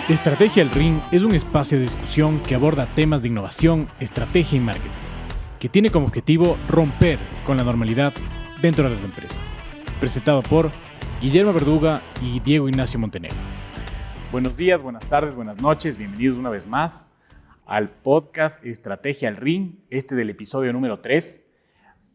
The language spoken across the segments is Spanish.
Estrategia El Ring es un espacio de discusión que aborda temas de innovación, estrategia y marketing, que tiene como objetivo romper con la normalidad dentro de las empresas. Presentado por Guillermo Verduga y Diego Ignacio Montenegro. Buenos días, buenas tardes, buenas noches, bienvenidos una vez más al podcast Estrategia El Ring, del episodio número 3.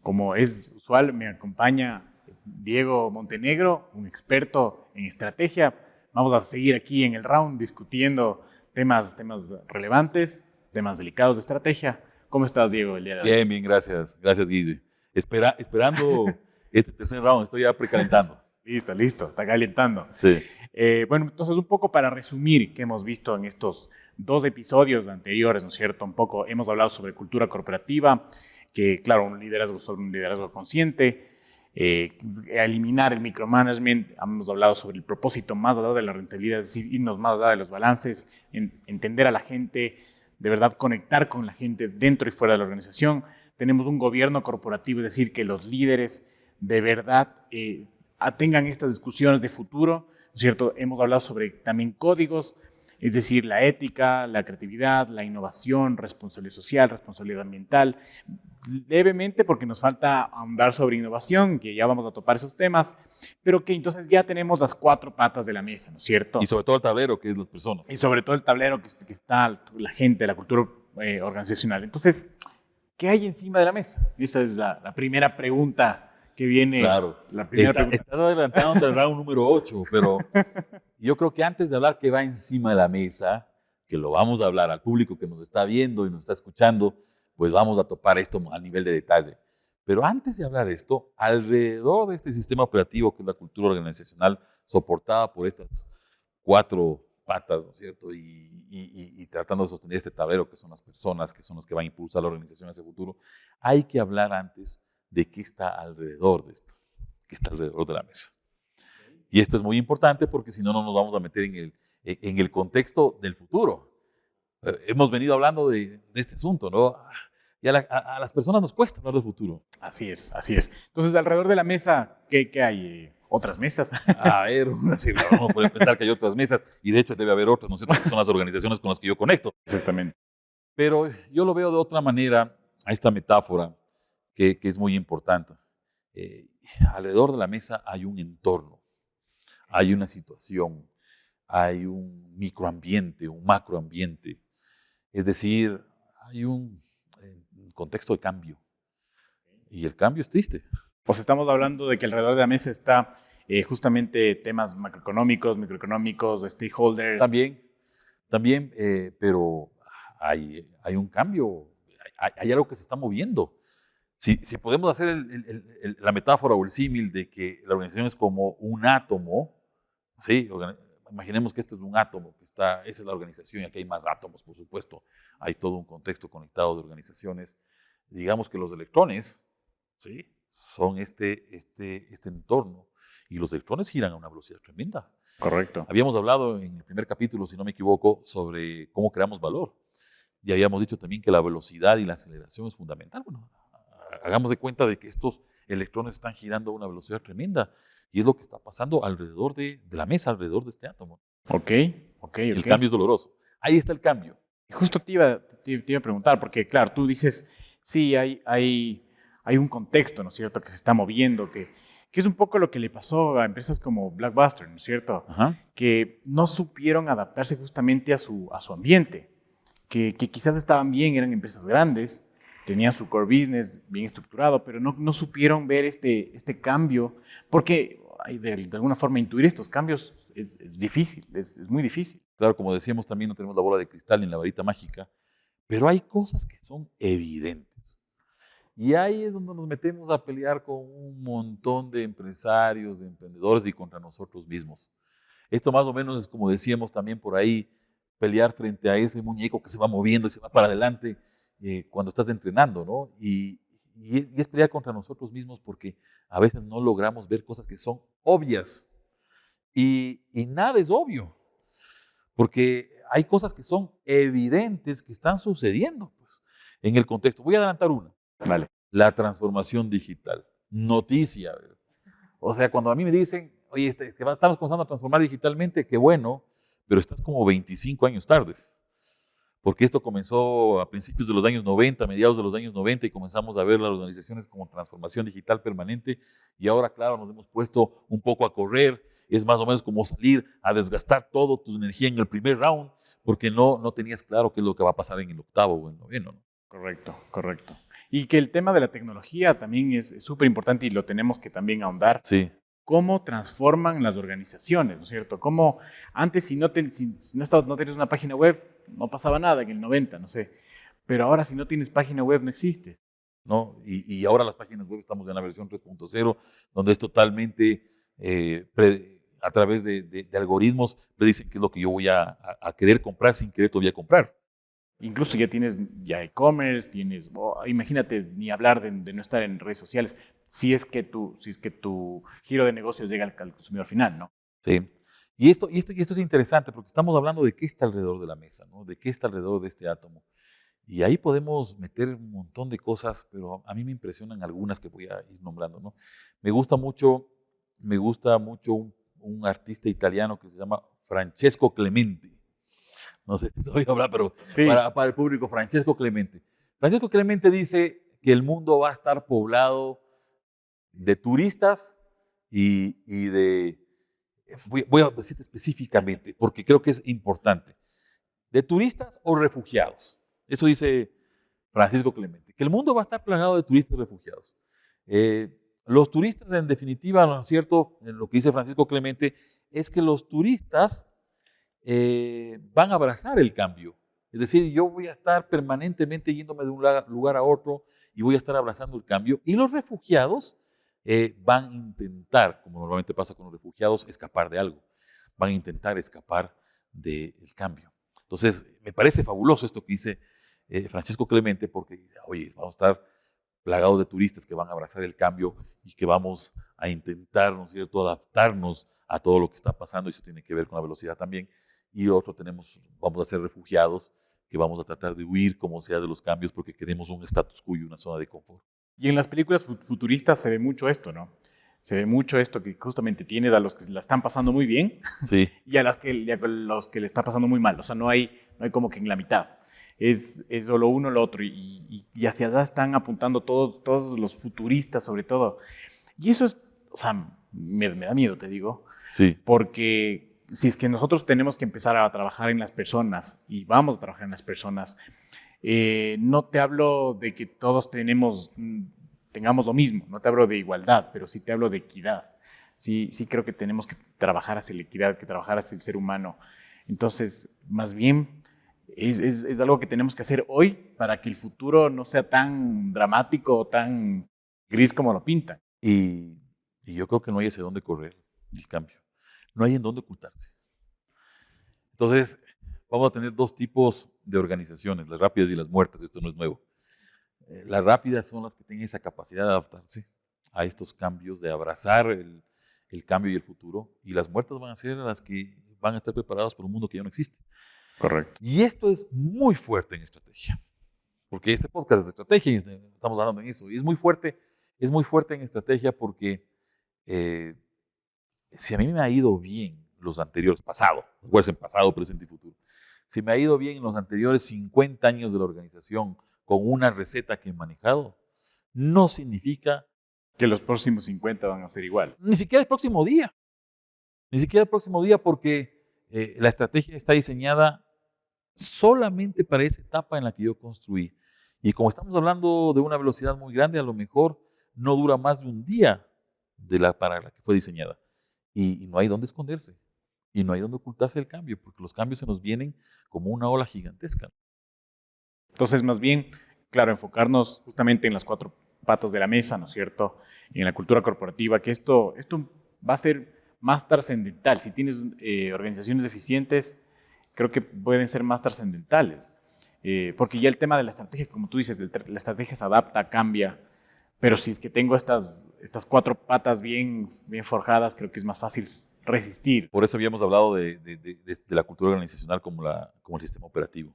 Como es usual, me acompaña Diego Montenegro, un experto en estrategia. Vamos a seguir aquí en el round discutiendo temas relevantes, temas delicados de estrategia. ¿Cómo estás, Diego, el día de hoy? Bien, gracias. Gracias, Guille. Esperando este tercer round, estoy ya precalentando. Listo, está calentando. Sí. Bueno, entonces un poco para resumir qué hemos visto en estos 2 episodios anteriores, ¿no es cierto? Un poco hemos hablado sobre cultura corporativa, que claro, sobre un liderazgo consciente, eliminar el micromanagement, hemos hablado sobre el propósito más allá de la rentabilidad, es decir, irnos más allá de los balances, entender a la gente, de verdad conectar con la gente dentro y fuera de la organización. Tenemos un gobierno corporativo, es decir, que los líderes de verdad tengan estas discusiones de futuro, ¿no es cierto? Hemos hablado sobre también códigos, es decir, la ética, la creatividad, la innovación, responsabilidad social, responsabilidad ambiental. Levemente, porque nos falta ahondar sobre innovación, que ya vamos a topar esos temas, pero que entonces ya tenemos las 4 patas de la mesa, ¿no es cierto? Y sobre todo el tablero, que es las personas. Y sobre todo el tablero que está la gente, la cultura organizacional. Entonces, ¿qué hay encima de la mesa? Esa es la primera pregunta que viene. Claro. Estás adelantando el round número 8, pero yo creo que antes de hablar qué va encima de la mesa, que lo vamos a hablar al público que nos está viendo y nos está escuchando, pues vamos a topar esto a nivel de detalle. Pero antes de hablar esto, alrededor de este sistema operativo que es la cultura organizacional, soportada por estas 4 patas, ¿no es cierto? Y tratando de sostener este tablero que son las personas, que son los que van a impulsar la organización hacia el futuro, hay que hablar antes de qué está alrededor de esto, qué está alrededor de la mesa. Y esto es muy importante porque si no, no nos vamos a meter en el contexto del futuro. Hemos venido hablando de este asunto, ¿no? Y a las personas nos cuesta hablar del futuro. Así es. Entonces, alrededor de la mesa, ¿qué hay? ¿Otras mesas? A ver, sí, vamos a poder pensar que hay otras mesas, y de hecho debe haber otras, ¿no es cierto? Que son las organizaciones con las que yo conecto. Exactamente. Pero yo lo veo de otra manera, a esta metáfora, que es muy importante. Alrededor de la mesa hay un entorno, hay una situación, hay un microambiente, un macroambiente. Es decir, hay un contexto de cambio. Y el cambio es triste. Pues estamos hablando de que alrededor de la mesa está justamente temas macroeconómicos, microeconómicos, de stakeholders. También, pero hay un cambio, hay algo que se está moviendo. Si podemos hacer la metáfora o el símil de que la organización es como un átomo, ¿sí? Imaginemos que esto es un átomo, esa es la organización y aquí hay más átomos, por supuesto. Hay todo un contexto conectado de organizaciones. Digamos que los electrones, ¿sí? Son este entorno y los electrones giran a una velocidad tremenda. Correcto. Habíamos hablado en el primer capítulo, si no me equivoco, sobre cómo creamos valor. Y habíamos dicho también que la velocidad y la aceleración es fundamental. Bueno, hagamos de cuenta de que estos electrones están girando a una velocidad tremenda y es lo que está pasando alrededor de la mesa, alrededor de este átomo. Ok. El cambio es doloroso. Ahí está el cambio. Y justo te iba a preguntar, porque claro, tú dices, sí, hay un contexto, ¿no es cierto?, que se está moviendo, que es un poco lo que le pasó a empresas como Blockbuster, ¿no es cierto?, que no supieron adaptarse justamente a su ambiente, que quizás estaban bien, eran empresas grandes, tenían su core business bien estructurado, pero no supieron ver este cambio, porque de alguna forma intuir estos cambios es difícil, es muy difícil. Claro, como decíamos, también no tenemos la bola de cristal ni la varita mágica, pero hay cosas que son evidentes. Y ahí es donde nos metemos a pelear con un montón de empresarios, de emprendedores y contra nosotros mismos. Esto más o menos es como decíamos también por ahí, pelear frente a ese muñeco que se va moviendo y se va para adelante cuando estás entrenando, ¿no? Y es pelear contra nosotros mismos porque a veces no logramos ver cosas que son obvias. Y nada es obvio, porque hay cosas que son evidentes que están sucediendo pues, en el contexto. Voy a adelantar una. Vale. La transformación digital. Noticia. O sea, cuando a mí me dicen, oye, estamos comenzando a transformar digitalmente, qué bueno, pero estás como 25 años tarde. Porque esto comenzó a principios de los años 90, mediados de los años 90, y comenzamos a ver las organizaciones como transformación digital permanente, y ahora, claro, nos hemos puesto un poco a correr. Es más o menos como salir a desgastar toda tu energía en el primer round, porque no tenías claro qué es lo que va a pasar en el octavo o el noveno, ¿no? Correcto, correcto. Y que el tema de la tecnología también es súper importante y lo tenemos que también ahondar. Sí. Cómo transforman las organizaciones, ¿no es cierto? Cómo antes si no tienes una página web, no pasaba nada en el 90, no sé. Pero ahora si no tienes página web, no existes. ¿No? Y ahora las páginas web estamos en la versión 3.0, donde es totalmente, a través de algoritmos, le dicen qué es lo que yo voy a querer comprar sin querer todavía comprar. Incluso ya tienes e-commerce, imagínate ni hablar de no estar en redes sociales, si es que tu giro de negocios llega al consumidor final, ¿no? Sí. Y esto es interesante porque estamos hablando de qué está alrededor de la mesa, ¿no? De qué está alrededor de este átomo. Y ahí podemos meter un montón de cosas, pero a mí me impresionan algunas que voy a ir nombrando, ¿no? Me gusta mucho un artista italiano que se llama Francesco Clemente. No sé si voy a hablar, pero sí. para el público, Francesco Clemente. Francesco Clemente dice que el mundo va a estar poblado de turistas y de... Voy a decirte específicamente, porque creo que es importante. ¿De turistas o refugiados? Eso dice Francisco Clemente, que el mundo va a estar plagado de turistas y refugiados. Los turistas, en definitiva, ¿no es cierto? Lo que dice Francisco Clemente es que los turistas van a abrazar el cambio. Es decir, yo voy a estar permanentemente yéndome de un lugar a otro y voy a estar abrazando el cambio. Y los refugiados van a intentar, como normalmente pasa con los refugiados, escapar de algo. Van a intentar escapar del cambio. Entonces, me parece fabuloso esto que dice Francesco Clemente, porque dice, oye, vamos a estar plagados de turistas que van a abrazar el cambio y que vamos a intentar, ¿no es cierto?, adaptarnos a todo lo que está pasando. Eso tiene que ver con la velocidad también. Y otro vamos a ser refugiados que vamos a tratar de huir como sea de los cambios porque queremos un status quo y una zona de confort. Y en las películas futuristas se ve mucho esto, ¿no? Se ve mucho esto que justamente tienes a los que la están pasando muy bien, sí, y a los que le está pasando muy mal. O sea, no hay como que en la mitad. Es o lo uno o lo otro. Y hacia allá están apuntando todos los futuristas, sobre todo. Y eso es, o sea, me da miedo, te digo. Sí. Porque si es que nosotros tenemos que empezar a trabajar en las personas, y vamos a trabajar en las personas, no te hablo de que todos tengamos lo mismo, no te hablo de igualdad, pero sí te hablo de equidad. Sí creo que tenemos que trabajar hacia la equidad, que trabajar hacia el ser humano. Entonces, más bien, es algo que tenemos que hacer hoy para que el futuro no sea tan dramático o tan gris como lo pintan. Y yo creo que no hay hacia dónde correr el cambio. No hay en dónde ocultarse. Entonces, vamos a tener dos tipos de organizaciones, las rápidas y las muertas. Esto no es nuevo. Las rápidas son las que tienen esa capacidad de adaptarse a estos cambios, de abrazar el cambio y el futuro. Y las muertas van a ser las que van a estar preparadas por un mundo que ya no existe. Correcto. Y esto es muy fuerte en estrategia. Porque este podcast es de estrategia y estamos hablando en eso. Y es muy fuerte en estrategia porque si a mí me ha ido bien los anteriores, recuerden, pasado, presente y futuro. Si me ha ido bien en los anteriores 50 años de la organización con una receta que he manejado, no significa que los próximos 50 van a ser igual. Ni siquiera el próximo día. Ni siquiera el próximo día porque la estrategia está diseñada solamente para esa etapa en la que yo construí. Y como estamos hablando de una velocidad muy grande, a lo mejor no dura más de un día para la que fue diseñada. Y no hay dónde esconderse. Y no hay dónde ocultarse del cambio, porque los cambios se nos vienen como una ola gigantesca. Entonces, más bien, claro, enfocarnos justamente en las 4 patas de la mesa, ¿no es cierto? En la cultura corporativa, que esto va a ser más trascendental. Si tienes organizaciones eficientes, creo que pueden ser más trascendentales. Porque ya el tema de la estrategia, como tú dices, la estrategia se adapta, cambia. Pero si es que tengo estas 4 patas bien forjadas, creo que es más fácil resistir. Por eso habíamos hablado de la cultura organizacional como el sistema operativo.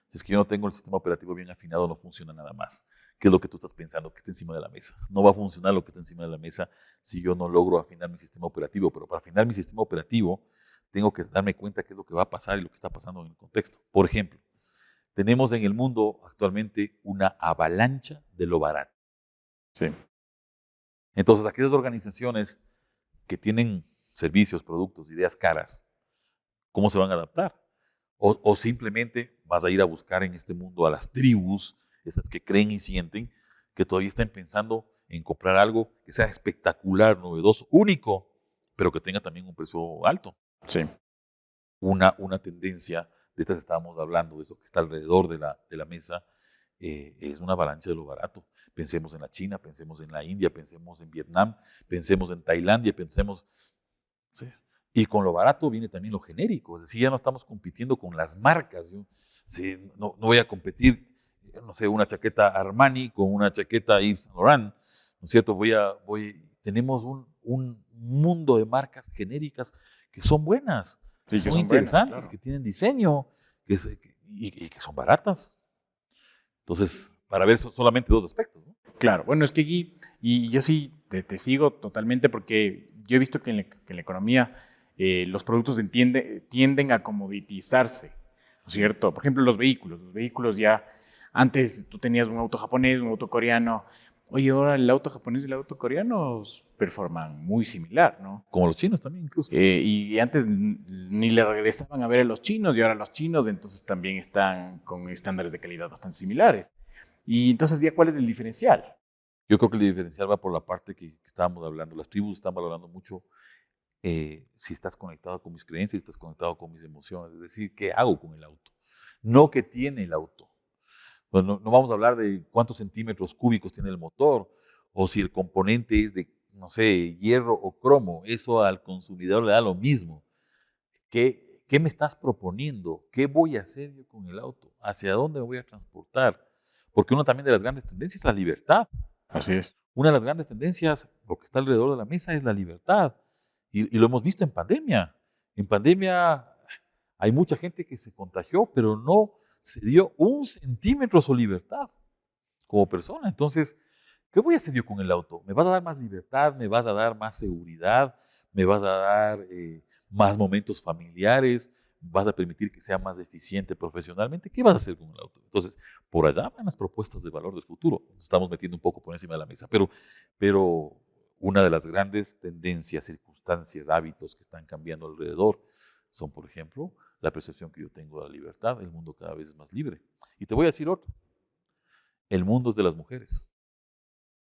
Si es que yo no tengo el sistema operativo bien afinado, no funciona nada más. ¿Qué es lo que tú estás pensando que está encima de la mesa? No va a funcionar lo que está encima de la mesa si yo no logro afinar mi sistema operativo. Pero para afinar mi sistema operativo, tengo que darme cuenta qué es lo que va a pasar y lo que está pasando en el contexto. Por ejemplo, tenemos en el mundo actualmente una avalancha de lo barato. Sí. Entonces, aquellas organizaciones que tienen servicios, productos, ideas caras, ¿cómo se van a adaptar? O simplemente vas a ir a buscar en este mundo a las tribus, esas que creen y sienten, que todavía están pensando en comprar algo que sea espectacular, novedoso, único, pero que tenga también un precio alto. Sí. Una tendencia de estas que estábamos hablando, de eso que está alrededor de la mesa, es una avalancha de lo barato. Pensemos en la China, pensemos en la India, pensemos en Vietnam, pensemos en Tailandia, pensemos... Sí. Y con lo barato viene también lo genérico, es decir, ya no estamos compitiendo con las marcas. Yo, sí, no voy a competir, no sé, una chaqueta Armani con una chaqueta Yves Saint Laurent, ¿no es cierto? Tenemos un mundo de marcas genéricas que son buenas, Sí, que son interesantes, buenas, claro, que tienen diseño y que son baratas. Entonces, para ver solamente dos aspectos, ¿no? Claro, bueno, es que aquí, y yo sí te sigo totalmente porque yo he visto que en la economía los productos tienden a comoditizarse, ¿no es cierto? Por ejemplo, los vehículos ya, antes tú tenías un auto japonés, un auto coreano, oye, ahora el auto japonés y el auto coreano performan muy similar, ¿no? Como los chinos también, incluso. Y antes ni le regresaban a ver a los chinos y ahora los chinos entonces también están con estándares de calidad bastante similares. Y entonces, ¿ya cuál es el diferencial? Yo creo que el diferencial va por la parte que estábamos hablando. Las tribus están valorando mucho si estás conectado con mis creencias, si estás conectado con mis emociones. Es decir, ¿qué hago con el auto? No qué tiene el auto. Bueno, no vamos a hablar de cuántos centímetros cúbicos tiene el motor o si el componente es de, no sé, hierro o cromo. Eso al consumidor le da lo mismo. ¿Qué me estás proponiendo? ¿Qué voy a hacer yo con el auto? ¿Hacia dónde me voy a transportar? Porque una también de las grandes tendencias es la libertad. Así es. Una de las grandes tendencias, lo que está alrededor de la mesa, es la libertad. Y lo hemos visto en pandemia. En pandemia hay mucha gente que se contagió, pero no se dio 1 centímetro su libertad como persona. Entonces, ¿qué voy a hacer yo con el auto? ¿Me vas a dar más libertad? ¿Me vas a dar más seguridad? ¿Me vas a dar más momentos familiares? ¿Vas a permitir que sea más eficiente profesionalmente? ¿Qué vas a hacer con el auto? Entonces, por allá van las propuestas de valor del futuro. Nos estamos metiendo un poco por encima de la mesa, pero una de las grandes tendencias, circunstancias, hábitos que están cambiando alrededor son, por ejemplo, la percepción que yo tengo de la libertad. El mundo cada vez es más libre. Y te voy a decir otra. El mundo es de las mujeres.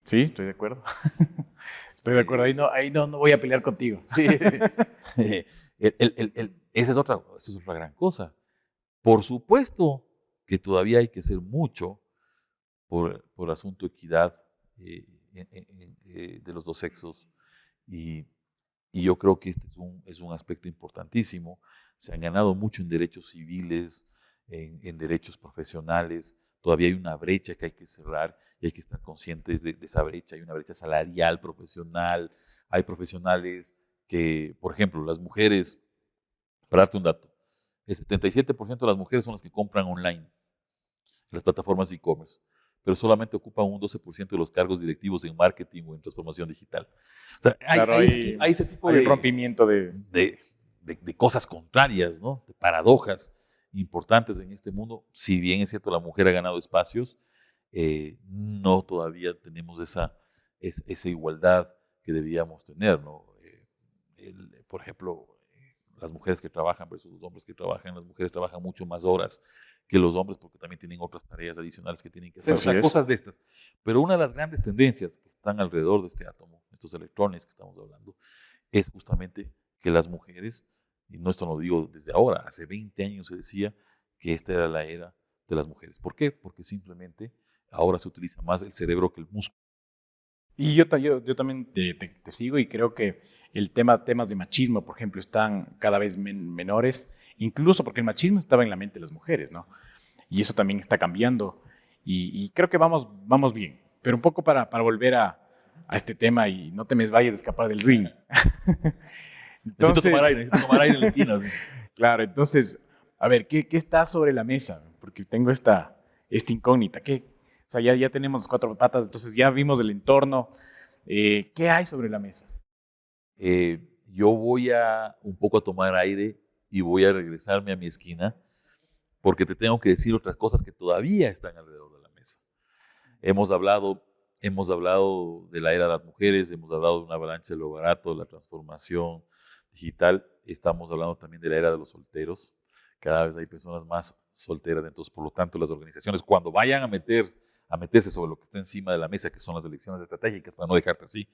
Sí, estoy de acuerdo. Estoy de acuerdo. Ahí no voy a pelear contigo. Sí. Esa es otra gran cosa. Por supuesto que todavía hay que hacer mucho por asunto de equidad de los dos sexos. Y yo creo que este es un aspecto importantísimo. Se han ganado mucho en derechos civiles, en derechos profesionales. Todavía hay una brecha que hay que cerrar y hay que estar conscientes de esa brecha. Hay una brecha salarial, profesional. Hay profesionales que, por ejemplo, las mujeres, para darte un dato, el 77% de las mujeres son las que compran online, en las plataformas de e-commerce, pero solamente ocupan un 12% de los cargos directivos en marketing o en transformación digital. O sea, hay ese tipo de rompimiento de cosas contrarias, ¿no? De paradojas importantes en este mundo. Si bien es cierto, la mujer ha ganado espacios, no todavía tenemos esa igualdad que deberíamos tener, ¿no? Por ejemplo, las mujeres que trabajan versus los hombres que trabajan, las mujeres trabajan mucho más horas que los hombres porque también tienen otras tareas adicionales que tienen que hacer, o sea, cosas de estas. Pero una de las grandes tendencias que están alrededor de este átomo, estos electrones que estamos hablando, es justamente que las mujeres, y no esto lo digo desde ahora, hace 20 años se decía que esta era la era de las mujeres. ¿Por qué? Porque simplemente ahora se utiliza más el cerebro que el músculo. Y yo también te sigo y creo que temas de machismo, por ejemplo, están cada vez menores, incluso porque el machismo estaba en la mente de las mujeres, ¿no? Y eso también está cambiando y creo que vamos bien. Pero un poco para volver a este tema y no te me vayas a escapar del ring. Entonces, necesito tomar aire en la esquina. ¿Sí? Claro, entonces, a ver, ¿qué está sobre la mesa? Porque tengo esta incógnita. O sea, ya tenemos las 4 patas, entonces ya vimos el entorno. ¿Qué hay sobre la mesa? yo voy a un poco a tomar aire y voy a regresarme a mi esquina porque te tengo que decir otras cosas que todavía están alrededor de la mesa. Hemos hablado de la era de las mujeres, hemos hablado de una avalancha de lo barato, de la transformación digital, estamos hablando también de la era de los solteros. Cada vez hay personas más solteras, entonces por lo tanto las organizaciones cuando vayan a meterse sobre lo que está encima de la mesa, que son las elecciones estratégicas, para no dejarte así.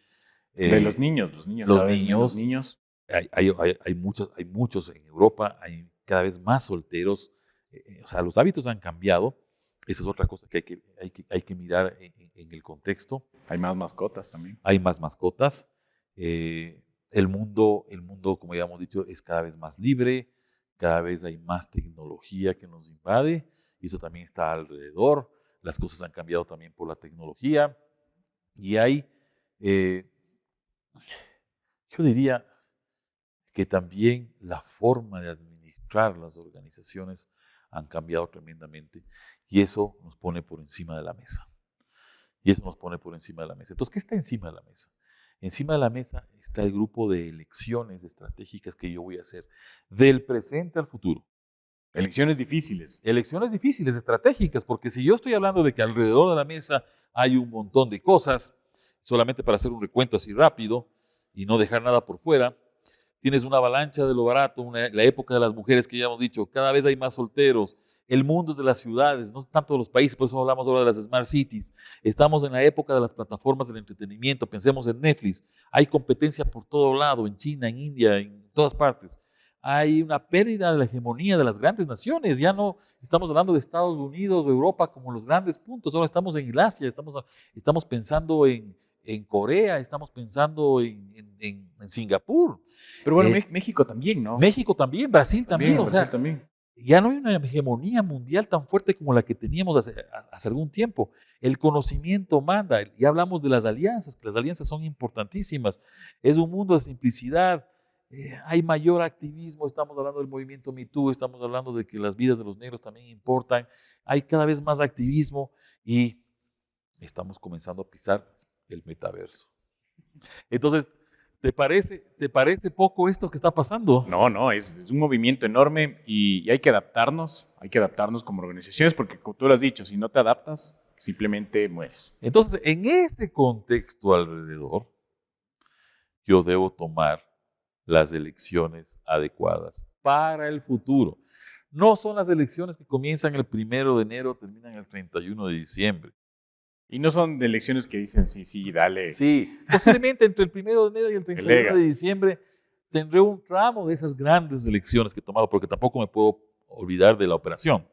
De los niños, Los niños. Hay muchos en Europa, hay cada vez más solteros. O sea, los hábitos han cambiado. Esa es otra cosa que hay que mirar en el contexto. Hay más mascotas también. Hay más mascotas. El mundo, como ya hemos dicho, es cada vez más libre. Cada vez hay más tecnología que nos invade. Y eso también está alrededor. Las cosas han cambiado también por la tecnología. Y hay, yo diría que también la forma de administrar las organizaciones han cambiado tremendamente y eso nos pone por encima de la mesa. Entonces, ¿qué está encima de la mesa? Encima de la mesa está el grupo de elecciones estratégicas que yo voy a hacer del presente al futuro. Elecciones difíciles, estratégicas, porque si yo estoy hablando de que alrededor de la mesa hay un montón de cosas, solamente para hacer un recuento así rápido y no dejar nada por fuera, tienes una avalancha de lo barato, la época de las mujeres que ya hemos dicho, cada vez hay más solteros, el mundo es de las ciudades, no tanto de los países, por eso hablamos ahora de las smart cities, estamos en la época de las plataformas del entretenimiento, pensemos en Netflix, hay competencia por todo lado, en China, en India, en todas partes. Hay una pérdida de la hegemonía de las grandes naciones, ya no estamos hablando de Estados Unidos o Europa como los grandes puntos, ahora estamos en Asia, estamos pensando en Corea, estamos pensando en Singapur. Pero bueno, México también, ¿no? México también, Brasil también. También. Ya no hay una hegemonía mundial tan fuerte como la que teníamos hace algún tiempo. El conocimiento manda. Ya hablamos de las alianzas, que las alianzas son importantísimas. Es un mundo de simplicidad. Hay mayor activismo. Estamos hablando del movimiento Me Too, estamos hablando de que las vidas de los negros también importan. Hay cada vez más activismo y estamos comenzando a pisar el metaverso. Entonces, ¿te parece poco esto que está pasando? No, es un movimiento enorme y hay que adaptarnos como organizaciones, porque como tú lo has dicho, si no te adaptas, simplemente mueres. Entonces, en ese contexto alrededor, yo debo tomar las elecciones adecuadas para el futuro. No son las elecciones que comienzan el 1 de enero, terminan el 31 de diciembre. Y no son de elecciones que dicen, sí, dale. Sí, posiblemente entre el 1 de enero y el 31 de diciembre tendré un tramo de esas grandes elecciones que he tomado, porque tampoco me puedo olvidar de la operación.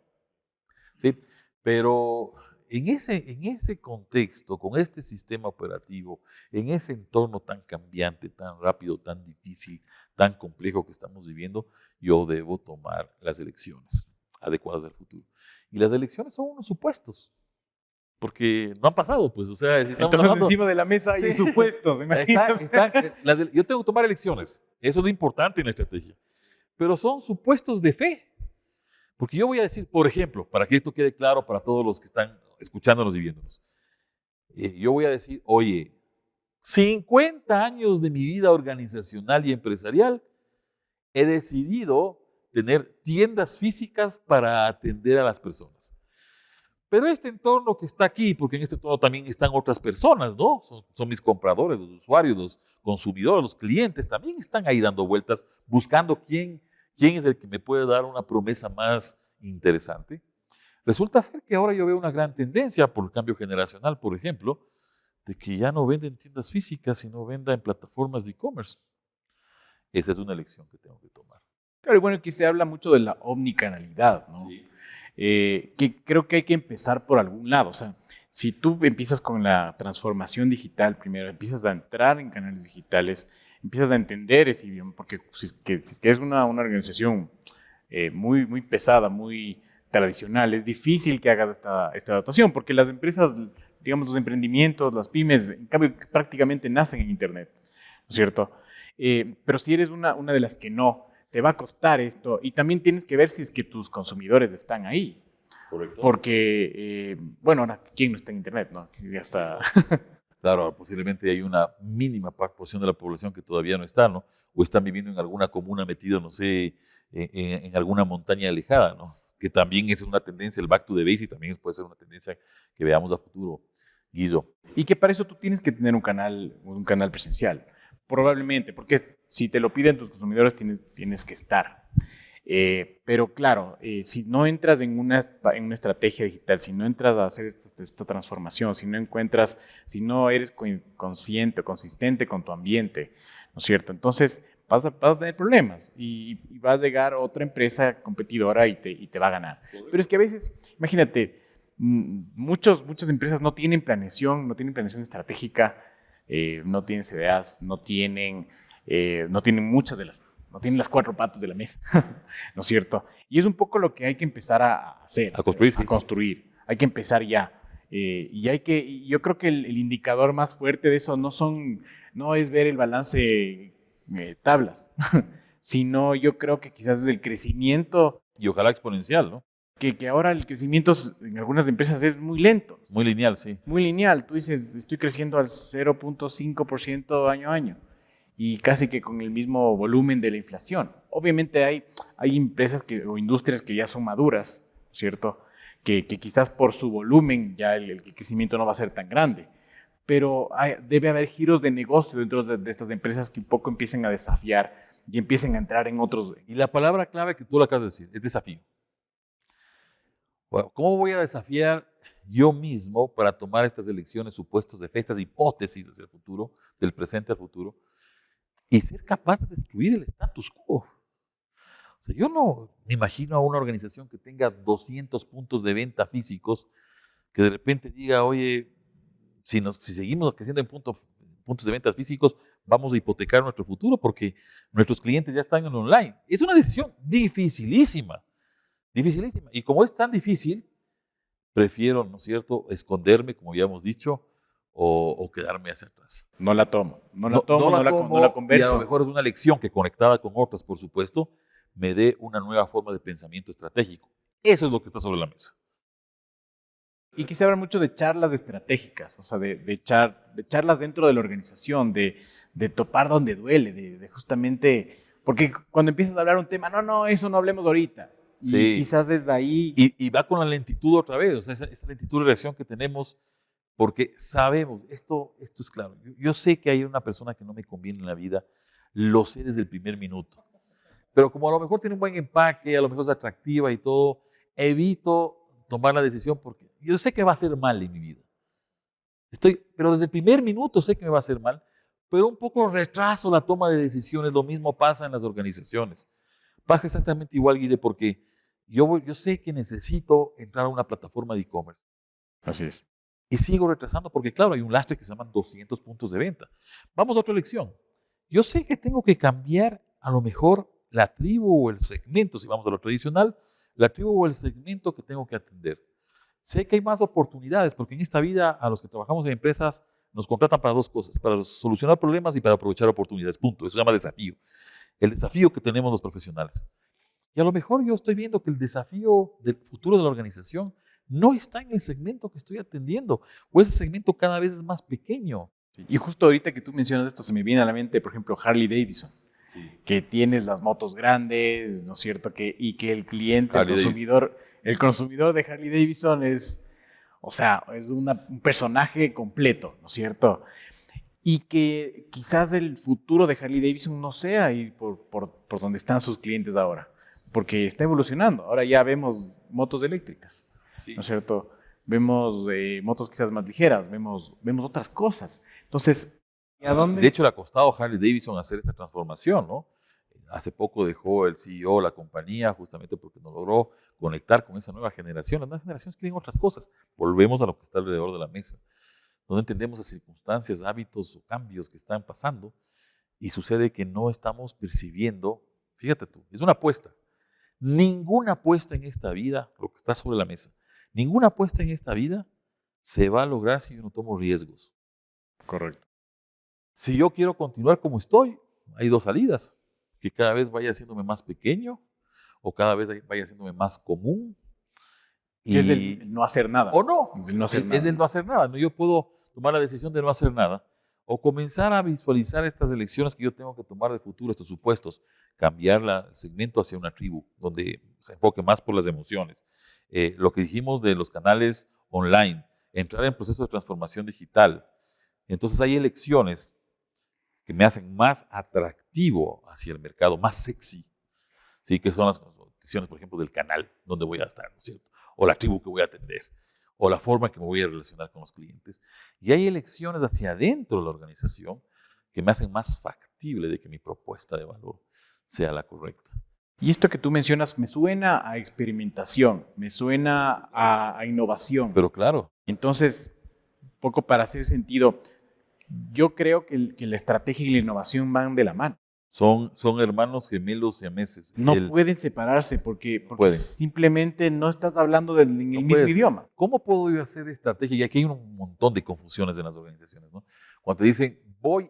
¿Sí? Pero en ese contexto, con este sistema operativo, en ese entorno tan cambiante, tan rápido, tan difícil, tan complejo que estamos viviendo, yo debo tomar las elecciones adecuadas al futuro. Y las elecciones son unos supuestos. Porque no han pasado, pues, o sea, si estamos entonces encima de la mesa hay supuestos. Yo tengo que tomar elecciones, eso es lo importante en la estrategia, pero son supuestos de fe, porque yo voy a decir, por ejemplo, para que esto quede claro para todos los que están escuchándonos y viéndonos, yo voy a decir, oye, 50 años de mi vida organizacional y empresarial, he decidido tener tiendas físicas para atender a las personas. Pero este entorno que está aquí, porque en este entorno también están otras personas, ¿no? Son mis compradores, los usuarios, los consumidores, los clientes, también están ahí dando vueltas, buscando quién es el que me puede dar una promesa más interesante. Resulta ser que ahora yo veo una gran tendencia por el cambio generacional, por ejemplo, de que ya no venden tiendas físicas, sino venden en plataformas de e-commerce. Esa es una elección que tengo que tomar. Claro, y bueno, aquí se habla mucho de la omnicanalidad, ¿no? Sí. Que creo que hay que empezar por algún lado. O sea, si tú empiezas con la transformación digital primero, empiezas a entrar en canales digitales, empiezas a entender ese idioma, porque si es que es una organización muy pesada, muy tradicional, es difícil que hagas esta adaptación, porque las empresas, digamos, los emprendimientos, las pymes, en cambio, prácticamente nacen en Internet, ¿no es cierto? Pero si eres una de las que no, te va a costar esto y también tienes que ver si es que tus consumidores están ahí. Correcto. Porque, bueno, ahora, ¿quién no está en Internet? ¿No? Ya está. Claro, posiblemente hay una mínima porción de la población que todavía no está, ¿no? O están viviendo en alguna comuna metida, no sé, en alguna montaña alejada, ¿no? Que también es una tendencia, el back to the basics también puede ser una tendencia que veamos a futuro, Guillo. Y que para eso tú tienes que tener un canal presencial, probablemente, porque si te lo piden tus consumidores tienes que estar. Pero claro, si no entras en una estrategia digital, si no entras a hacer esta transformación, si no eres consciente o consistente con tu ambiente, ¿no es cierto? Entonces vas a tener problemas y va a llegar otra empresa competidora y te va a ganar. Pero es que a veces, imagínate, muchas empresas no tienen planeación estratégica, no tienen CDAs, no tienen no tienen las cuatro patas de la mesa, ¿no es cierto? Y es un poco lo que hay que empezar a hacer. A construir. A construir. Hay que empezar ya. Yo creo que el indicador más fuerte de eso no es ver el balance tablas, sino yo creo que quizás es el crecimiento. Y ojalá exponencial, ¿no? Que ahora el crecimiento en algunas empresas es muy lento. Muy lineal, sí. Muy lineal. Tú dices, estoy creciendo al 0.5% año a año y casi que con el mismo volumen de la inflación. Obviamente hay empresas o industrias que ya son maduras, ¿cierto? Que quizás por su volumen ya el crecimiento no va a ser tan grande. Pero debe haber giros de negocio dentro de estas empresas que un poco empiecen a desafiar y empiecen a entrar en otros. Y la palabra clave que tú lo acabas de decir es desafío. Bueno, ¿cómo voy a desafiar yo mismo para tomar estas elecciones, supuestos de fe, estas hipótesis hacia el futuro, del presente al futuro, y ser capaz de destruir el status quo? O sea, yo no me imagino a una organización que tenga 200 puntos de venta físicos, que de repente diga, oye, si seguimos creciendo en puntos de venta físicos, vamos a hipotecar nuestro futuro porque nuestros clientes ya están en online. Es una decisión dificilísima. Dificilísima. Y como es tan difícil, prefiero, ¿no es cierto?, esconderme, como habíamos dicho, o quedarme hacia atrás. No la tomo, no la converso. Y a lo mejor es una lección que, conectada con otras, por supuesto, me dé una nueva forma de pensamiento estratégico. Eso es lo que está sobre la mesa. Y quise hablar mucho de charlas estratégicas, o sea, de charlas dentro de la organización, de topar donde duele, de justamente, porque cuando empiezas a hablar un tema, no, eso no hablemos ahorita. Y sí, quizás desde ahí. Y va con la lentitud otra vez, o sea, esa lentitud de reacción que tenemos, porque sabemos, esto es claro. Yo sé que hay una persona que no me conviene en la vida, lo sé desde el primer minuto. Pero como a lo mejor tiene un buen empaque, a lo mejor es atractiva y todo, evito tomar la decisión porque yo sé que va a ser mal en mi vida. Pero desde el primer minuto sé que me va a hacer mal, pero un poco retraso la toma de decisiones. Lo mismo pasa en las organizaciones. Pasa exactamente igual, Guille, porque yo sé que necesito entrar a una plataforma de e-commerce. Así es. Y sigo retrasando porque, claro, hay un lastre que se llaman 200 puntos de venta. Vamos a otra lección. Yo sé que tengo que cambiar a lo mejor la tribu o el segmento, si vamos a lo tradicional, la tribu o el segmento que tengo que atender. Sé que hay más oportunidades porque en esta vida a los que trabajamos en empresas nos contratan para dos cosas, para solucionar problemas y para aprovechar oportunidades, punto. Eso se llama desafío. El desafío que tenemos los profesionales. Y a lo mejor yo estoy viendo que el desafío del futuro de la organización no está en el segmento que estoy atendiendo, o ese segmento cada vez es más pequeño. Sí. Y justo ahorita que tú mencionas esto, se me viene a la mente, por ejemplo, Harley Davidson, sí, que tienes las motos grandes, ¿no es cierto? Y que el cliente, el consumidor de Harley Davidson es un personaje completo, ¿no es cierto? Y que quizás el futuro de Harley Davidson no sea ir por donde están sus clientes ahora, porque está evolucionando. Ahora ya vemos motos eléctricas, sí, ¿no es cierto? Vemos motos quizás más ligeras, vemos otras cosas. Entonces, ¿a dónde? De hecho, le ha costado a Harley Davidson hacer esta transformación, ¿no? Hace poco dejó el CEO la compañía justamente porque no logró conectar con esa nueva generación. Las nuevas generaciones quieren otras cosas. Volvemos a lo que está alrededor de la mesa, donde entendemos las circunstancias, hábitos o cambios que están pasando y sucede que no estamos percibiendo. Fíjate tú, es una apuesta. Ninguna apuesta en esta vida, lo que está sobre la mesa, ninguna apuesta en esta vida se va a lograr si yo no tomo riesgos. Correcto. Si yo quiero continuar como estoy, hay dos salidas. Que cada vez vaya haciéndome más pequeño o cada vez vaya haciéndome más común. Que es el no hacer nada. O no. Es el no hacer nada. Es el no hacer nada. Yo puedo tomar la decisión de no hacer nada, o comenzar a visualizar estas elecciones que yo tengo que tomar de futuro, estos supuestos, cambiar el segmento hacia una tribu, donde se enfoque más por las emociones. Lo que dijimos de los canales online, entrar en proceso de transformación digital. Entonces hay elecciones que me hacen más atractivo hacia el mercado, más sexy, ¿sí? Que son las decisiones, por ejemplo, del canal donde voy a estar, ¿no es cierto? O la tribu que voy a atender, o la forma en que me voy a relacionar con los clientes. Y hay elecciones hacia adentro de la organización que me hacen más factible de que mi propuesta de valor sea la correcta. Y esto que tú mencionas me suena a experimentación, me suena a innovación. Pero claro. Entonces, un poco para hacer sentido, yo creo que la estrategia y la innovación van de la mano. Son hermanos gemelos siameses. No pueden separarse porque simplemente no estás hablando en el mismo idioma. ¿Cómo puedo yo hacer estrategia? Y aquí hay un montón de confusiones en las organizaciones, ¿no? Cuando te dicen,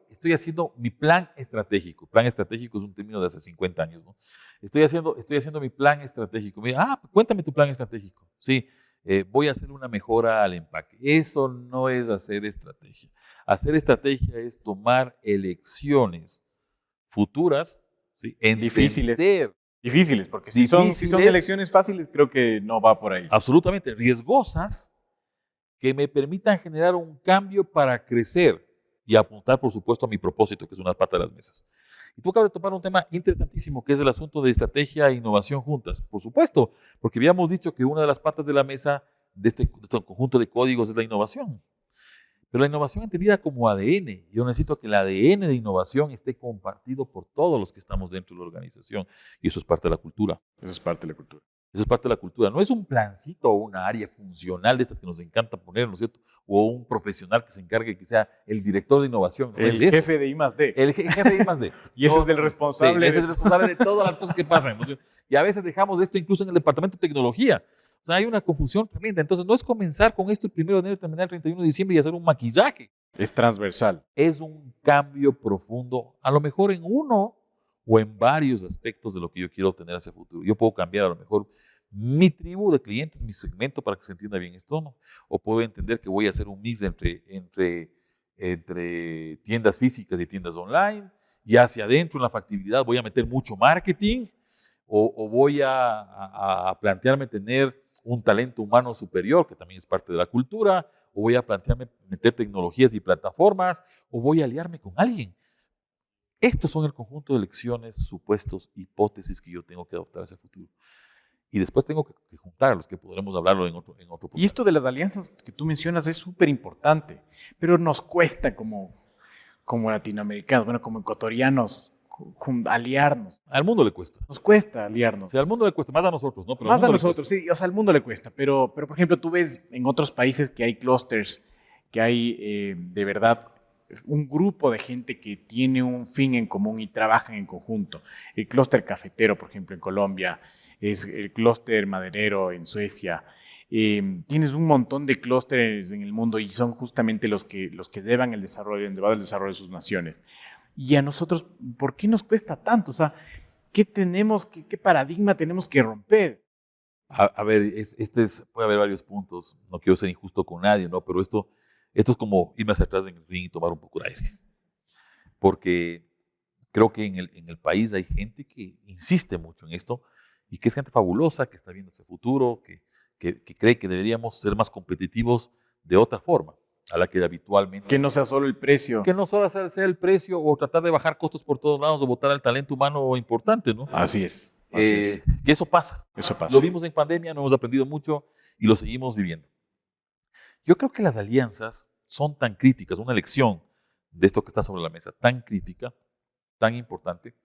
estoy haciendo mi plan estratégico. Plan estratégico es un término de hace 50 años, ¿no? Estoy haciendo mi plan estratégico. Cuéntame tu plan estratégico. Sí, voy a hacer una mejora al empaque. Eso no es hacer estrategia. Hacer estrategia es tomar elecciones futuras, ¿sí? Difíciles, porque si son elecciones fáciles, creo que no va por ahí. Absolutamente, riesgosas, que me permitan generar un cambio para crecer y apuntar, por supuesto, a mi propósito, que es una pata de las mesas. Y tú acabas de tomar un tema interesantísimo, que es el asunto de estrategia e innovación juntas. Por supuesto, porque habíamos dicho que una de las patas de la mesa de este conjunto de códigos es la innovación. Pero la innovación entendida como ADN. Yo necesito que el ADN de innovación esté compartido por todos los que estamos dentro de la organización. Y eso es parte de la cultura. Eso es parte de la cultura. Eso es parte de la cultura. No es un plancito o una área funcional de estas que nos encanta poner, ¿no es cierto? O un profesional que se encargue que sea el director de innovación. El jefe de I+D. El jefe de I+D. Y ese es el responsable. Sí, ese es el responsable de todas las cosas que pasan, ¿no es cierto? Y a veces dejamos esto incluso en el departamento de tecnología. O sea, hay una confusión tremenda. Entonces, no es comenzar con esto el 1 de enero y terminar el 31 de diciembre y hacer un maquillaje. Es transversal. Es un cambio profundo, a lo mejor en uno o en varios aspectos de lo que yo quiero obtener hacia el futuro. Yo puedo cambiar a lo mejor mi tribu de clientes, mi segmento, para que se entienda bien esto, ¿no? O puedo entender que voy a hacer un mix entre tiendas físicas y tiendas online, y hacia adentro en la factibilidad voy a meter mucho marketing, o voy a plantearme tener un talento humano superior, que también es parte de la cultura, o voy a plantearme meter tecnologías y plataformas, o voy a aliarme con alguien. Estos son el conjunto de lecciones, supuestos, hipótesis que yo tengo que adoptar hacia el futuro. Y después tengo que juntarlos, que podremos hablarlo en otro podcast. Y esto de las alianzas que tú mencionas es súper importante, pero nos cuesta como latinoamericanos, bueno, como ecuatorianos, aliarnos. Al mundo le cuesta. Nos cuesta aliarnos. O sea, al mundo le cuesta, más a nosotros, ¿no? Pero más a nosotros, sí, o sea, al mundo le cuesta. Pero, por ejemplo, tú ves en otros países que hay clústeres, que hay de verdad un grupo de gente que tiene un fin en común y trabajan en conjunto. El clúster cafetero, por ejemplo, en Colombia, es el clúster maderero en Suecia. Tienes un montón de clústeres en el mundo y son justamente los que llevan el desarrollo de sus naciones. Y a nosotros, ¿por qué nos cuesta tanto? O sea, ¿qué paradigma tenemos que romper? A ver, puede haber varios puntos. No quiero ser injusto con nadie, ¿no? Pero esto es como irme hacia atrás en el ring y tomar un poco de aire. Porque creo que en el país hay gente que insiste mucho en esto y que es gente fabulosa, que está viendo ese futuro, que cree que deberíamos ser más competitivos de otra forma a la que habitualmente... Que no sea solo el precio. Que no solo sea el precio o tratar de bajar costos por todos lados o botar al talento humano importante, ¿no? Así es. Que eso pasa. Eso pasa. Lo vimos en pandemia, no hemos aprendido mucho y lo seguimos viviendo. Yo creo que las alianzas son tan críticas, una lección de esto que está sobre la mesa, tan crítica, tan importante,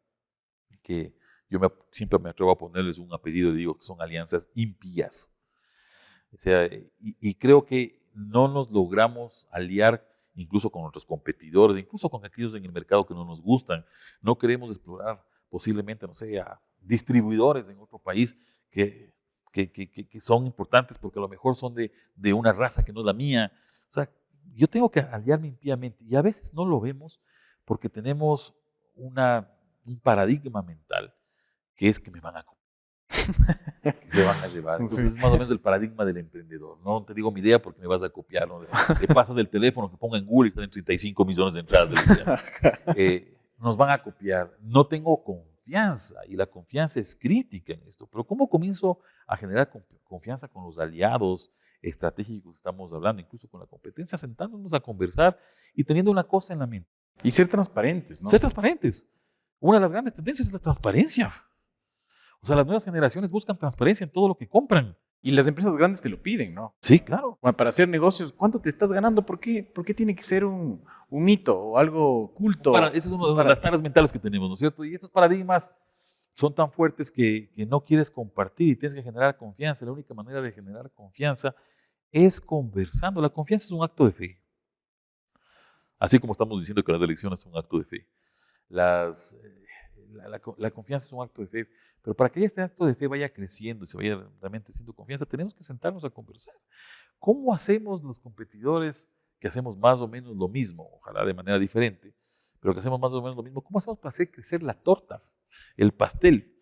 que yo siempre me atrevo a ponerles un apellido y digo que son alianzas impías. O sea, y creo que no nos logramos aliar incluso con nuestros competidores, incluso con aquellos en el mercado que no nos gustan. No queremos explorar posiblemente, no sé, a distribuidores en otro país que son importantes porque a lo mejor son de una raza que no es la mía. O sea, yo tengo que aliarme impíamente y a veces no lo vemos porque tenemos un paradigma mental que es que me van a comer. que se van a llevar. Entonces es más o menos el paradigma del emprendedor. No te digo mi idea porque me vas a copiar, ¿no? Le pasas el teléfono que ponga en Google y salen 35 millones de entradas de la idea. Nos van a copiar. No tengo confianza y la confianza es crítica en esto. Pero ¿cómo comienzo a generar confianza con los aliados estratégicos que estamos hablando, incluso con la competencia, sentándonos a conversar y teniendo una cosa en la mente? Y ser transparentes, ¿no? Ser transparentes. Una de las grandes tendencias es la transparencia. O sea, las nuevas generaciones buscan transparencia en todo lo que compran. Y las empresas grandes te lo piden, ¿no? Sí, claro. Bueno, para hacer negocios, ¿cuánto te estás ganando? ¿Por qué tiene que ser un mito o algo oculto? Esa es una de las taras mentales que tenemos, ¿no es cierto? Y estos paradigmas son tan fuertes que no quieres compartir y tienes que generar confianza. La única manera de generar confianza es conversando. La confianza es un acto de fe. Así como estamos diciendo que las elecciones son un acto de fe. La confianza es un acto de fe. Pero para que este acto de fe vaya creciendo y se vaya realmente haciendo confianza, tenemos que sentarnos a conversar. ¿Cómo hacemos los competidores que hacemos más o menos lo mismo? Ojalá de manera diferente, pero que hacemos más o menos lo mismo. ¿Cómo hacemos para hacer crecer la torta, el pastel?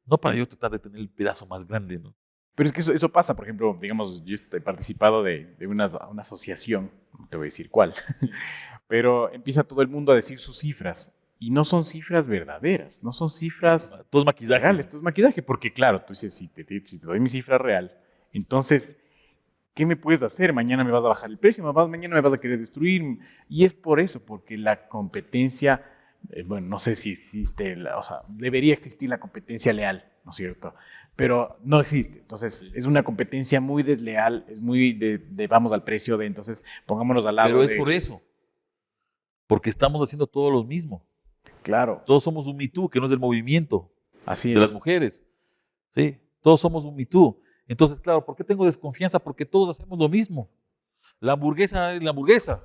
No para yo tratar de tener el pedazo más grande, ¿no? Pero es que eso pasa, por ejemplo, digamos, yo he participado de una asociación, no te voy a decir cuál, pero empieza todo el mundo a decir sus cifras y no son cifras verdaderas, no son cifras Todo es maquillaje. reales, todo es maquillaje, porque claro, tú dices, si te doy mi cifra real, entonces, ¿qué me puedes hacer? Mañana me vas a bajar el precio, mañana me vas a querer destruir, y es por eso, porque la competencia, bueno, no sé si existe, o sea, debería existir la competencia leal, ¿no es cierto? Pero no existe. Entonces, es una competencia muy desleal, es muy de vamos al precio de, entonces, pongámonos al lado Pero es de... por eso, porque estamos haciendo todo lo mismo. Claro. Todos somos un Me Too, que no es del movimiento Así de es. las mujeres. ¿Sí? Todos somos un Me Too. Entonces, claro, ¿por qué tengo desconfianza? Porque todos hacemos lo mismo. La hamburguesa es la hamburguesa.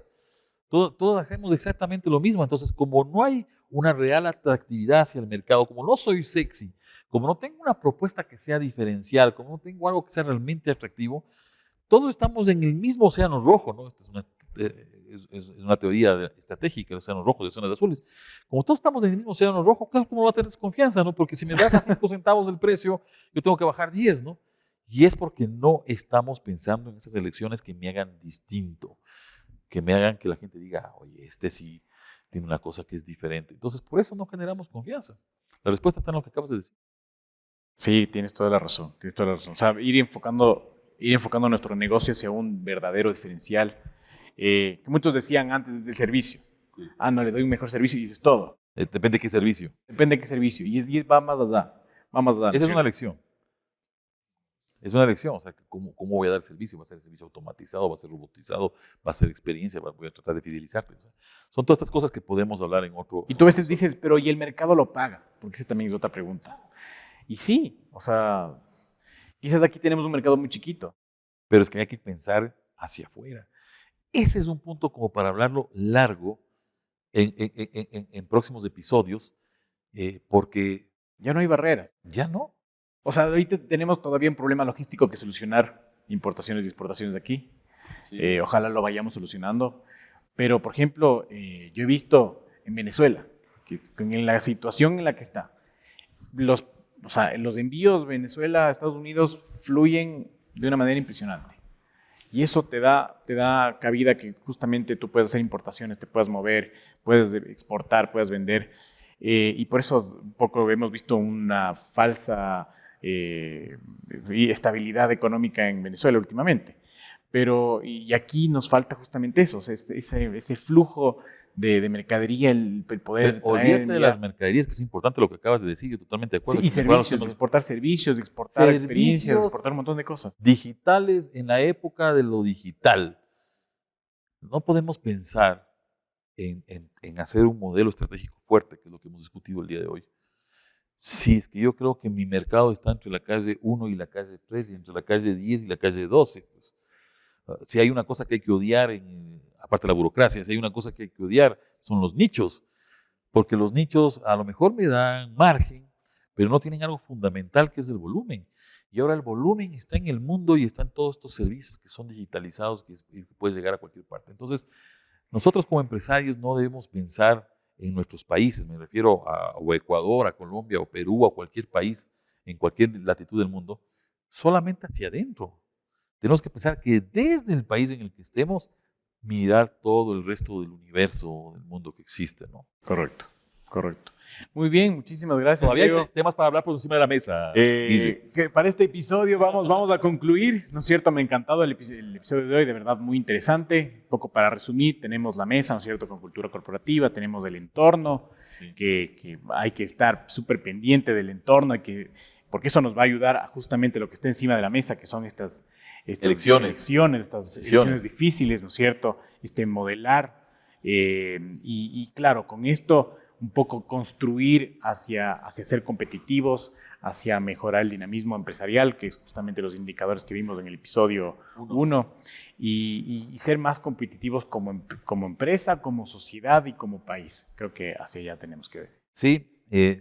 Todos hacemos exactamente lo mismo. Entonces, como no hay una real atractividad hacia el mercado, como no soy sexy, como no tengo una propuesta que sea diferencial, como no tengo algo que sea realmente atractivo, todos estamos en el mismo océano rojo, ¿no? Esta es una teoría estratégica, el océano rojo, de océanos azules. Como todos estamos en el mismo océano rojo, claro, ¿cómo va a tener desconfianza, no? Porque si me baja 5 centavos el precio, yo tengo que bajar 10, ¿no? Y es porque no estamos pensando en esas elecciones que me hagan distinto, que me hagan que la gente diga, oye, este sí tiene una cosa que es diferente. Entonces, por eso no generamos confianza. La respuesta está en lo que acabas de decir. Sí, tienes toda la razón, tienes toda la razón. O sea, ir enfocando nuestro negocio hacia un verdadero diferencial. Que muchos decían antes del servicio. Sí. Ah, no, le doy un mejor servicio y eso es todo. Depende de qué servicio. Depende de qué servicio. Y va más allá. Va más allá. Esa es una lección. Es una lección. O sea, ¿cómo voy a dar servicio? ¿Va a ser servicio automatizado? ¿Va a ser robotizado? ¿Va a ser experiencia? ¿Voy a tratar de fidelizarte? O sea, son todas estas cosas que podemos hablar en otro... Y tú a veces dices, pero ¿y el mercado lo paga? Porque esa también es otra pregunta. Y sí, o sea, quizás aquí tenemos un mercado muy chiquito. Pero es que hay que pensar hacia afuera. Ese es un punto como para hablarlo largo en próximos episodios, porque... Ya no hay barreras. Ya no. O sea, ahorita tenemos todavía un problema logístico que solucionar, importaciones y exportaciones de aquí. Sí. Ojalá lo vayamos solucionando. Pero, por ejemplo, yo he visto en Venezuela, que en la situación en la que está, los envíos Venezuela a Estados Unidos fluyen de una manera impresionante. Y eso te da cabida que justamente tú puedes hacer importaciones, te puedas mover, puedes exportar, puedes vender. Y por eso un poco hemos visto una falsa estabilidad económica en Venezuela últimamente. Pero y aquí nos falta justamente eso, o sea, ese flujo de mercadería, el poder traer... Olvídate de las mercaderías, que es importante lo que acabas de decir, yo totalmente de acuerdo. Sí, y servicios, exportar servicios, exportar experiencias, exportar un montón de cosas. Digitales en la época de lo digital. No podemos pensar en hacer un modelo estratégico fuerte, que es lo que hemos discutido el día de hoy. Sí, es que yo creo que mi mercado está entre la calle 1 y la calle 3, y entre la calle 10 y la calle 12. Pues. Si hay una cosa que hay que odiar, aparte de la burocracia, si hay una cosa que hay que odiar, son los nichos. Porque los nichos a lo mejor me dan margen, pero no tienen algo fundamental que es el volumen. Y ahora el volumen está en el mundo y están todos estos servicios que son digitalizados y que puedes llegar a cualquier parte. Entonces, nosotros como empresarios no debemos pensar en nuestros países, me refiero a Ecuador, a Colombia, o Perú, a cualquier país en cualquier latitud del mundo, solamente hacia adentro. Tenemos que pensar que desde el país en el que estemos, mirar todo el resto del universo, del mundo que existe, ¿no? Correcto, correcto. Muy bien, muchísimas gracias, Todavía Diego. hay temas para hablar por encima de la mesa. Guille. Que para este episodio vamos a concluir, ¿no es cierto? Me ha encantado el episodio de hoy, de verdad muy interesante. Un poco para resumir, tenemos la mesa, ¿no es cierto?, con cultura corporativa, tenemos el entorno, Sí. que hay que estar súper pendiente del entorno, porque eso nos va a ayudar a justamente lo que está encima de la mesa, que son estas Elecciones. estas elecciones difíciles, ¿no es cierto? Modelar. Y claro, con esto un poco construir hacia ser competitivos, hacia mejorar el dinamismo empresarial, que es justamente los indicadores que vimos en el episodio 1, y ser más competitivos como empresa, como sociedad y como país. Creo que hacia allá tenemos que ver. Sí,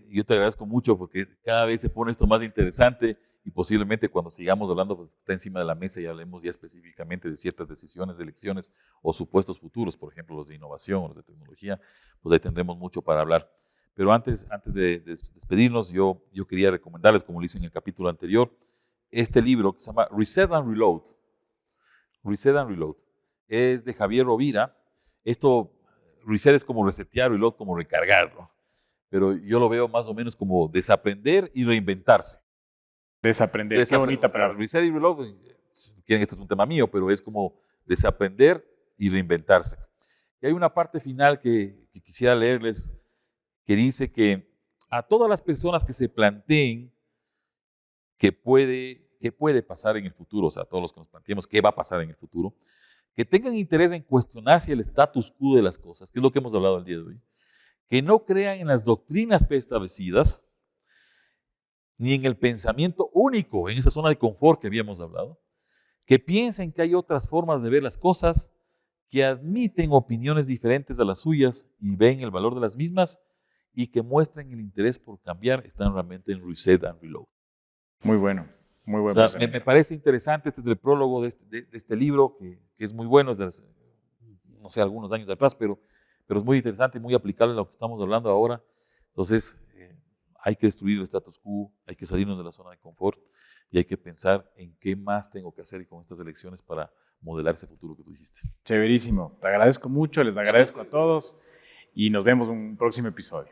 yo te agradezco mucho porque cada vez se pone esto más interesante y posiblemente cuando sigamos hablando, pues está encima de la mesa y hablemos ya específicamente de ciertas decisiones, de elecciones o supuestos futuros, por ejemplo, los de innovación o los de tecnología, pues ahí tendremos mucho para hablar. Pero antes de despedirnos, yo quería recomendarles, como lo hice en el capítulo anterior, este libro que se llama Reset and Reload. Reset and Reload. Es de Javier Rovira. Esto, reset es como resetear, reload como recargarlo. Pero yo lo veo más o menos como desaprender y reinventarse. Desaprender, qué bonita palabra. Reset y reload, si quieren, esto es un tema mío, pero es como desaprender y reinventarse. Y hay una parte final que quisiera leerles que dice que a todas las personas que se planteen qué puede pasar en el futuro, o sea, a todos los que nos planteemos qué va a pasar en el futuro, que tengan interés en cuestionarse el status quo de las cosas, que es lo que hemos hablado el día de hoy, que no crean en las doctrinas preestablecidas, ni en el pensamiento único, en esa zona de confort que habíamos hablado, que piensen que hay otras formas de ver las cosas, que admiten opiniones diferentes a las suyas y ven el valor de las mismas y que muestren el interés por cambiar, están realmente en Reset and Reload. Muy bueno, muy buen O sea, me parece interesante, este es el prólogo de este libro, que es muy bueno, es de hace, no sé, algunos años atrás, pero es muy interesante y muy aplicable a lo que estamos hablando ahora. Entonces, hay que destruir el status quo, hay que salirnos de la zona de confort y hay que pensar en qué más tengo que hacer con estas elecciones para modelar ese futuro que tú dijiste. Chéverísimo. Te agradezco mucho, les agradezco a todos y nos vemos en un próximo episodio.